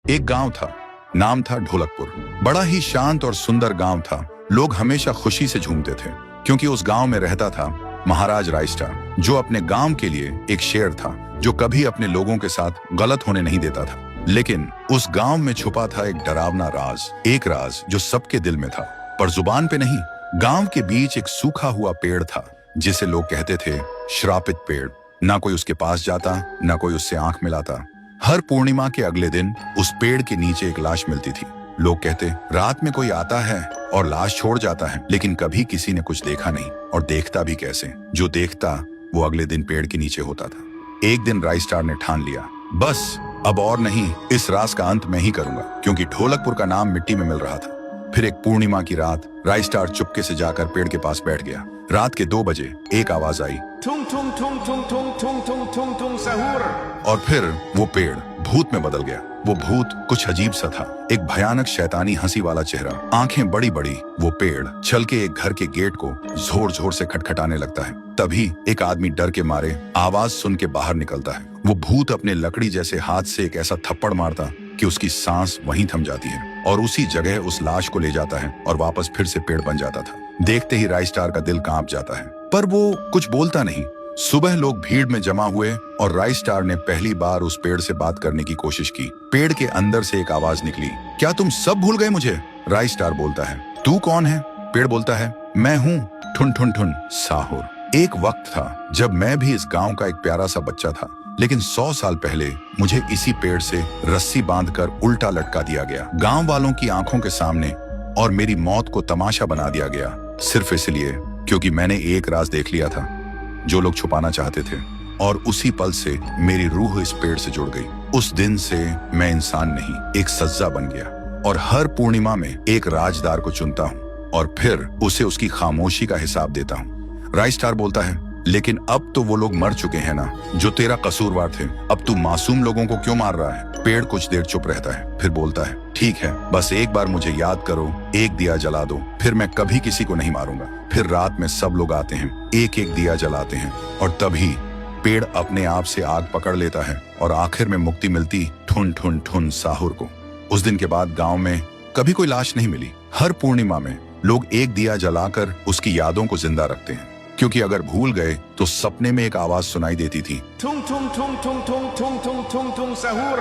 एक गांव था, नाम था ढोलकपुर। बड़ा ही शांत और सुंदर गांव था। लोग हमेशा खुशी से झूमते थे क्योंकि उस गांव में रहता था महाराज रायस्टार, जो अपने गांव के लिए एक शेर था जो कभी अपने लोगों के साथ गलत होने नहीं देता था। लेकिन उस गांव में छुपा था एक डरावना राज, एक राज जो सबके दिल में था पर जुबान पे नहीं। गांव के बीच एक सूखा हुआ पेड़ था जिसे लोग कहते थे श्रापित पेड़। ना कोई उसके पास जाता, ना कोई उससे आंख मिलाता। हर पूर्णिमा के अगले दिन उस पेड़ के नीचे एक लाश मिलती थी। लोग कहते रात में कोई आता है और लाश छोड़ जाता है, लेकिन कभी किसी ने कुछ देखा नहीं और देखता भी कैसे। जो देखता वो अगले दिन पेड़ के नीचे होता था। एक दिन रायस्टार ने ठान लिया, बस अब और नहीं, इस राज का अंत मैं ही करूंगा, क्योंकि ढोलकपुर का नाम मिट्टी में मिल रहा था। फिर एक पूर्णिमा की रात रायस्टार चुपके से जाकर पेड़ के पास बैठ गया। रात के 2 बजे एक आवाज आई, ठुंग ठुंग ठुंग ठुंग ठुंग ठुंग ठुंग ठुंग ठुंग सहूर। और फिर वो पेड़ भूत में बदल गया। वो भूत कुछ अजीब सा था, एक भयानक शैतानी हंसी वाला चेहरा, आंखें बड़ी बड़ी। वो पेड़ चल के एक घर के गेट को जोर जोर से खटखटाने लगता है। तभी एक आदमी डर के मारे आवाज सुन के बाहर निकलता है। वो भूत अपने लकड़ी जैसे हाथ से एक ऐसा थप्पड़ मारता कि उसकी सांस वहीं थम जाती है और उसी जगह उस लाश को ले जाता है और वापस फिर से पेड़ बन जाता था। देखते ही रायस्टार का दिल कांप जाता है, पर वो कुछ बोलता नहीं। सुबह लोग भीड़ में जमा हुए और रायस्टार ने पहली बार उस पेड़ से बात करने की कोशिश की। पेड़ के अंदर से एक आवाज निकली, क्या तुम सब भूल गए मुझे? रायस्टार बोलता है, तू कौन है? पेड़ बोलता है, मैं हूँ ठुन ठुन ठुन साहुर। एक वक्त था जब मैं भी इस गांव का एक प्यारा सा बच्चा था, लेकिन 100 साल पहले मुझे इसी पेड़ से रस्सी बांधकर उल्टा लटका दिया गया, गांव वालों की आंखों के सामने, और मेरी मौत को तमाशा बना दिया गया, सिर्फ इसलिए क्योंकि मैंने एक राज देख लिया था जो लोग छुपाना चाहते थे। और उसी पल से मेरी रूह इस पेड़ से जुड़ गई। उस दिन से मैं इंसान नहीं, एक सज्जा बन गया, और हर पूर्णिमा में एक राजदार को चुनता हूँ और फिर उसे उसकी खामोशी का हिसाब देता हूँ। रायस्टार बोलता है, लेकिन अब तो वो लोग मर चुके हैं ना जो तेरा कसूरवार थे। अब तू मासूम लोगों को क्यों मार रहा है? पेड़ कुछ देर चुप रहता है, फिर बोलता है, ठीक है, बस एक बार मुझे याद करो, एक दिया जला दो, फिर मैं कभी किसी को नहीं मारूंगा। फिर रात में सब लोग आते हैं, एक एक दिया जलाते हैं, और तभी पेड़ अपने आप से आग पकड़ लेता है और आखिर में मुक्ति मिलती ठुन ठुन ठुन साहुर को। उस दिन के बाद गांव में कभी कोई लाश नहीं मिली। हर पूर्णिमा में लोग एक दिया जलाकर उसकी यादों को जिंदा रखते हैं, क्योंकि अगर भूल गए तो सपने में एक आवाज सुनाई देती थी, ठुंग ठुंग ठुंग ठुंग ठुंग ठुंग ठुंग ठुंग ठुंग सहूर।